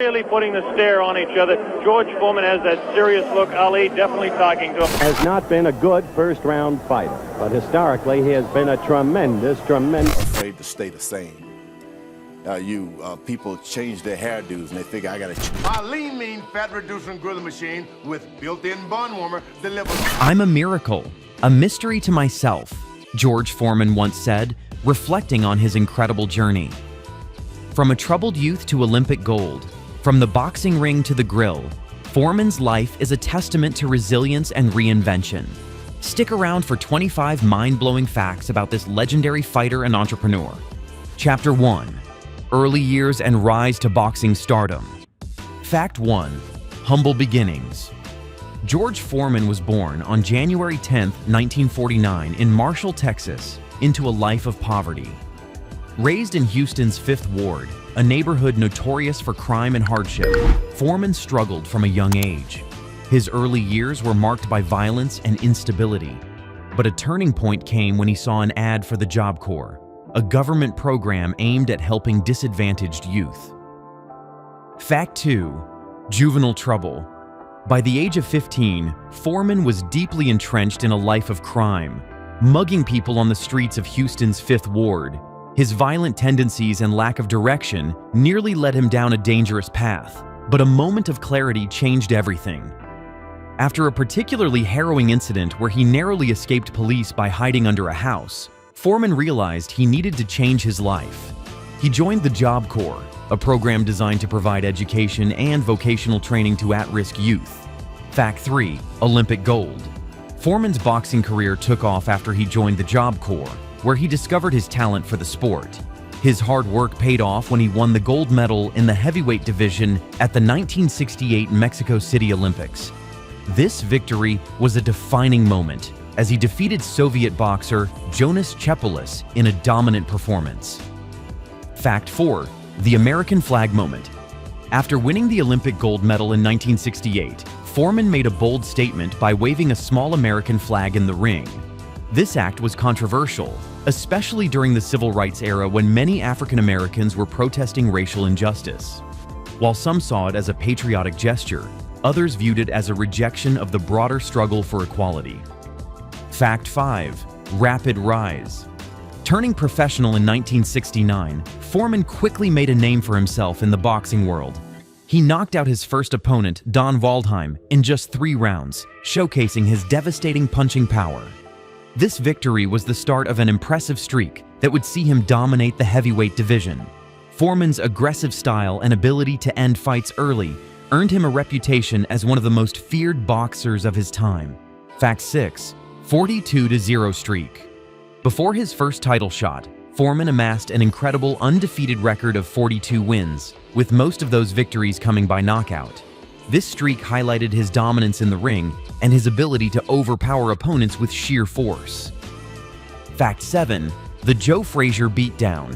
clearly putting the stare on each other. George Foreman has that serious look. Ali definitely talking to him. Has not been a good first-round fighter, but historically he has been a tremendous. Afraid to stay the same. People change their hairdos and they figure I gotta change. A lean, mean, fat-reducing grilling machine with built-in bun warmer delivers. I'm a miracle, a mystery to myself, George Foreman once said, reflecting on his incredible journey. From a troubled youth to Olympic gold, from the boxing ring to the grill, Foreman's life is a testament to resilience and reinvention. Stick around for 25 mind-blowing facts about this legendary fighter and entrepreneur. Chapter 1. Early years and rise to boxing stardom. Fact 1. Humble beginnings. George Foreman was born on January 10, 1949 in Marshall, Texas, into a life of poverty. Raised in Houston's Fifth Ward, a neighborhood notorious for crime and hardship, Foreman struggled from a young age. His early years were marked by violence and instability, but a turning point came when he saw an ad for the Job Corps, a government program aimed at helping disadvantaged youth. Fact 2. Juvenile trouble. By the age of 15, Foreman was deeply entrenched in a life of crime, mugging people on the streets of Houston's Fifth Ward. His violent tendencies and lack of direction nearly led him down a dangerous path, but a moment of clarity changed everything. After a particularly harrowing incident where he narrowly escaped police by hiding under a house, Foreman realized he needed to change his life. He joined the Job Corps, a program designed to provide education and vocational training to at-risk youth. Fact 3. Olympic gold. Foreman's boxing career took off after he joined the Job Corps, where he discovered his talent for the sport. His hard work paid off when he won the gold medal in the heavyweight division at the 1968 Mexico City Olympics. This victory was a defining moment as he defeated Soviet boxer Jonas Chepulis in a dominant performance. Fact 4. The American flag moment. After winning the Olympic gold medal in 1968, Foreman made a bold statement by waving a small American flag in the ring. This act was controversial, especially during the civil rights era when many African Americans were protesting racial injustice. While some saw it as a patriotic gesture, others viewed it as a rejection of the broader struggle for equality. Fact 5. Rapid rise. Turning professional in 1969, Foreman quickly made a name for himself in the boxing world. He knocked out his first opponent, Don Waldheim, in just 3 rounds, showcasing his devastating punching power. This victory was the start of an impressive streak that would see him dominate the heavyweight division. Foreman's aggressive style and ability to end fights early earned him a reputation as one of the most feared boxers of his time. Fact 6. 42-0 streak. Before his first title shot, Foreman amassed an incredible undefeated record of 42 wins, with most of those victories coming by knockout. This streak highlighted his dominance in the ring and his ability to overpower opponents with sheer force. Fact 7. The Joe Frazier beatdown.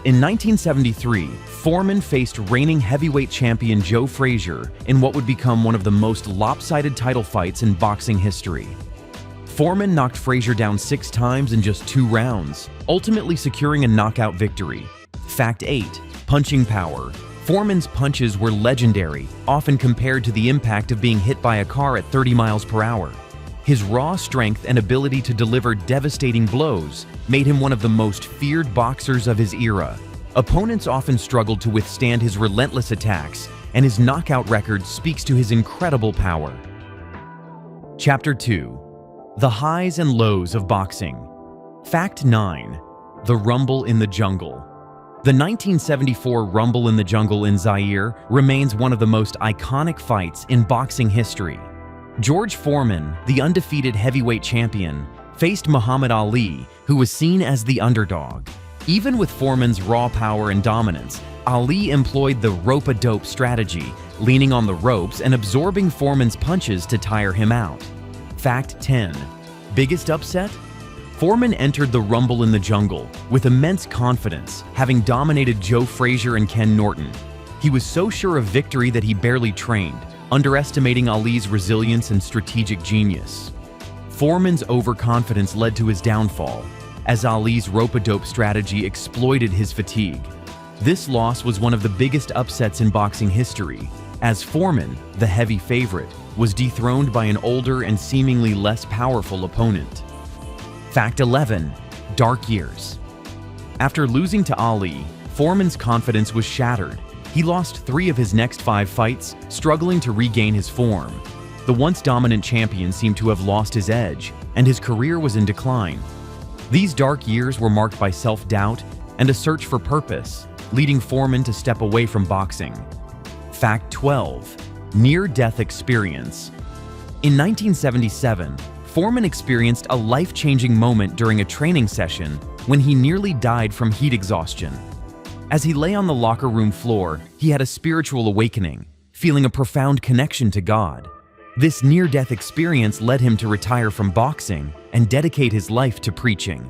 In 1973, Foreman faced reigning heavyweight champion Joe Frazier in what would become one of the most lopsided title fights in boxing history. Foreman knocked Frazier down 6 times in just 2 rounds, ultimately securing a knockout victory. Fact 8. Punching power. Foreman's punches were legendary, often compared to the impact of being hit by a car at 30 miles per hour. His raw strength and ability to deliver devastating blows made him one of the most feared boxers of his era. Opponents often struggled to withstand his relentless attacks, and his knockout record speaks to his incredible power. Chapter 2. The highs and lows of boxing. Fact 9. The Rumble in the Jungle. The 1974 Rumble in the Jungle in Zaire remains one of the most iconic fights in boxing history. George Foreman, the undefeated heavyweight champion, faced Muhammad Ali, who was seen as the underdog. Even with Foreman's raw power and dominance, Ali employed the rope-a-dope strategy, leaning on the ropes and absorbing Foreman's punches to tire him out. Fact 10. Biggest upset? Foreman entered the Rumble in the Jungle with immense confidence, having dominated Joe Frazier and Ken Norton. He was so sure of victory that he barely trained, underestimating Ali's resilience and strategic genius. Foreman's overconfidence led to his downfall, as Ali's rope-a-dope strategy exploited his fatigue. This loss was one of the biggest upsets in boxing history, as Foreman, the heavy favorite, was dethroned by an older and seemingly less powerful opponent. Fact 11. Dark years. After losing to Ali, Foreman's confidence was shattered. He lost 3 of his next 5 fights, struggling to regain his form. The once dominant champion seemed to have lost his edge, and his career was in decline. These dark years were marked by self-doubt and a search for purpose, leading Foreman to step away from boxing. Fact 12. Near-death experience. In 1977, Foreman experienced a life-changing moment during a training session when he nearly died from heat exhaustion. As he lay on the locker room floor, he had a spiritual awakening, feeling a profound connection to God. This near-death experience led him to retire from boxing and dedicate his life to preaching.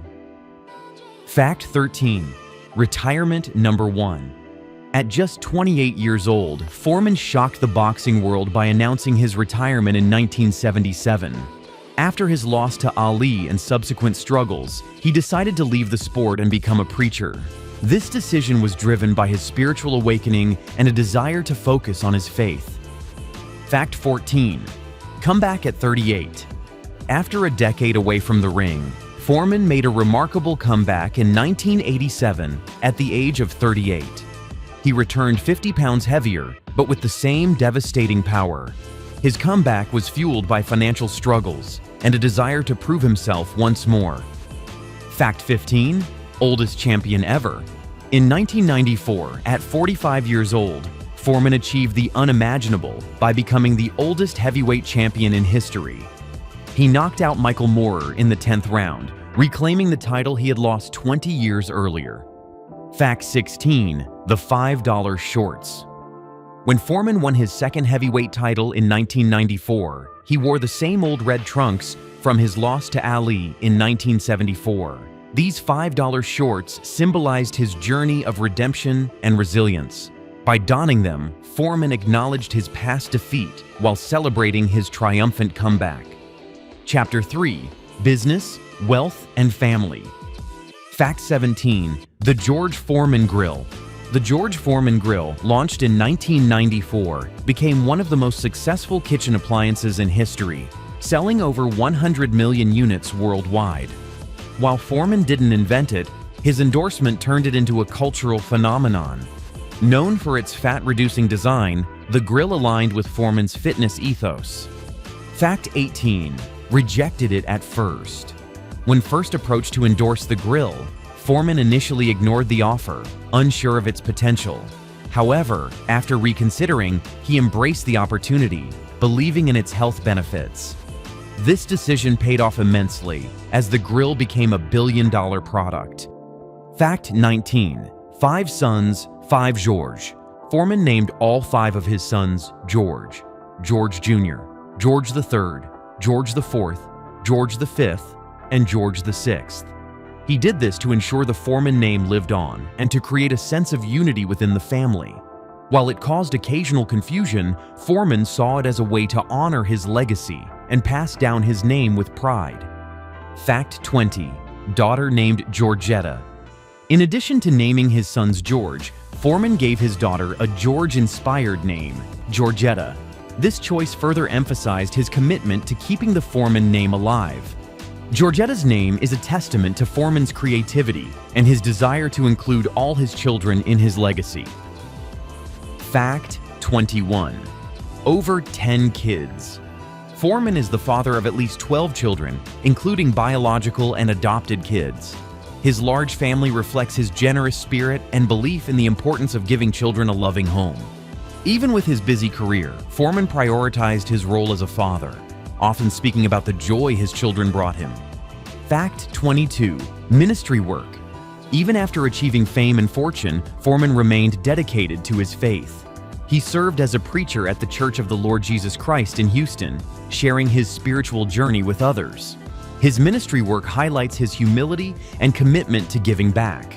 Fact 13. Retirement number 1. At just 28 years old, Foreman shocked the boxing world by announcing his retirement in 1977. After his loss to Ali and subsequent struggles, he decided to leave the sport and become a preacher. This decision was driven by his spiritual awakening and a desire to focus on his faith. Fact 14. Comeback at 38. After a decade away from the ring, Foreman made a remarkable comeback in 1987 at the age of 38. He returned 50 pounds heavier, but with the same devastating power. His comeback was fueled by financial struggles and a desire to prove himself once more. Fact 15. Oldest champion ever. In 1994, at 45 years old, Foreman achieved the unimaginable by becoming the oldest heavyweight champion in history. He knocked out Michael Moorer in the 10th round, reclaiming the title he had lost 20 years earlier. Fact 16. The $5 shorts. When Foreman won his second heavyweight title in 1994, he wore the same old red trunks from his loss to Ali in 1974. These $5 shorts symbolized his journey of redemption and resilience. By donning them, Foreman acknowledged his past defeat while celebrating his triumphant comeback. Chapter 3. Business, Wealth, and Family. Fact 17. The George Foreman Grill. The George Foreman Grill, launched in 1994, became one of the most successful kitchen appliances in history, selling over 100 million units worldwide. While Foreman didn't invent it, his endorsement turned it into a cultural phenomenon. Known for its fat-reducing design, the grill aligned with Foreman's fitness ethos. Fact 18. Rejected it at first. When first approached to endorse the grill, Foreman initially ignored the offer, unsure of its potential. However, after reconsidering, he embraced the opportunity, believing in its health benefits. This decision paid off immensely, as the grill became a billion-dollar product. Fact 19. 5 sons, 5 George. Foreman named all 5 of his sons George: George Jr., George III, George IV, George V, and George VI. He did this to ensure the Foreman name lived on and to create a sense of unity within the family. While it caused occasional confusion, Foreman saw it as a way to honor his legacy and pass down his name with pride. Fact 20. Daughter named Georgetta. In addition to naming his sons George, Foreman gave his daughter a George-inspired name, Georgetta. This choice further emphasized his commitment to keeping the Foreman name alive. Georgetta's name is a testament to Foreman's creativity and his desire to include all his children in his legacy. Fact 21. Over 10 kids. Foreman is the father of at least 12 children, including biological and adopted kids. His large family reflects his generous spirit and belief in the importance of giving children a loving home. Even with his busy career, Foreman prioritized his role as a father, often speaking about the joy his children brought him. Fact 22. Ministry work. Even after achieving fame and fortune, Foreman remained dedicated to his faith. He served as a preacher at the Church of the Lord Jesus Christ in Houston, sharing his spiritual journey with others. His ministry work highlights his humility and commitment to giving back.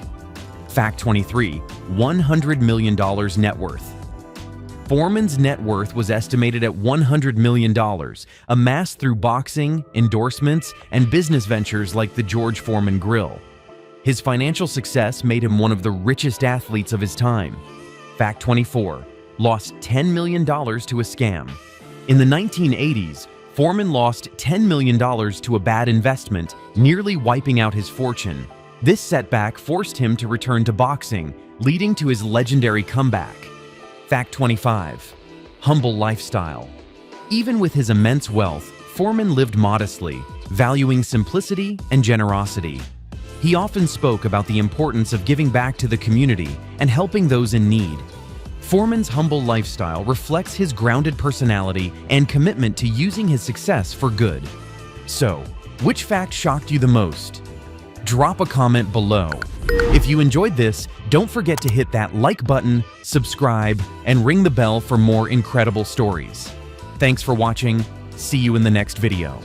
Fact 23. $100 million net worth. Foreman's net worth was estimated at $100 million, amassed through boxing, endorsements, and business ventures like the George Foreman Grill. His financial success made him one of the richest athletes of his time. Fact 24. Lost $10 million to a scam. In the 1980s, Foreman lost $10 million to a bad investment, nearly wiping out his fortune. This setback forced him to return to boxing, leading to his legendary comeback. Fact 25. Humble lifestyle. Even with his immense wealth, Foreman lived modestly, valuing simplicity and generosity. He often spoke about the importance of giving back to the community and helping those in need. Foreman's humble lifestyle reflects his grounded personality and commitment to using his success for good. So, which fact shocked you the most? Drop a comment below. If you enjoyed this, don't forget to hit that like button, subscribe, and ring the bell for more incredible stories. Thanks for watching. See you in the next video.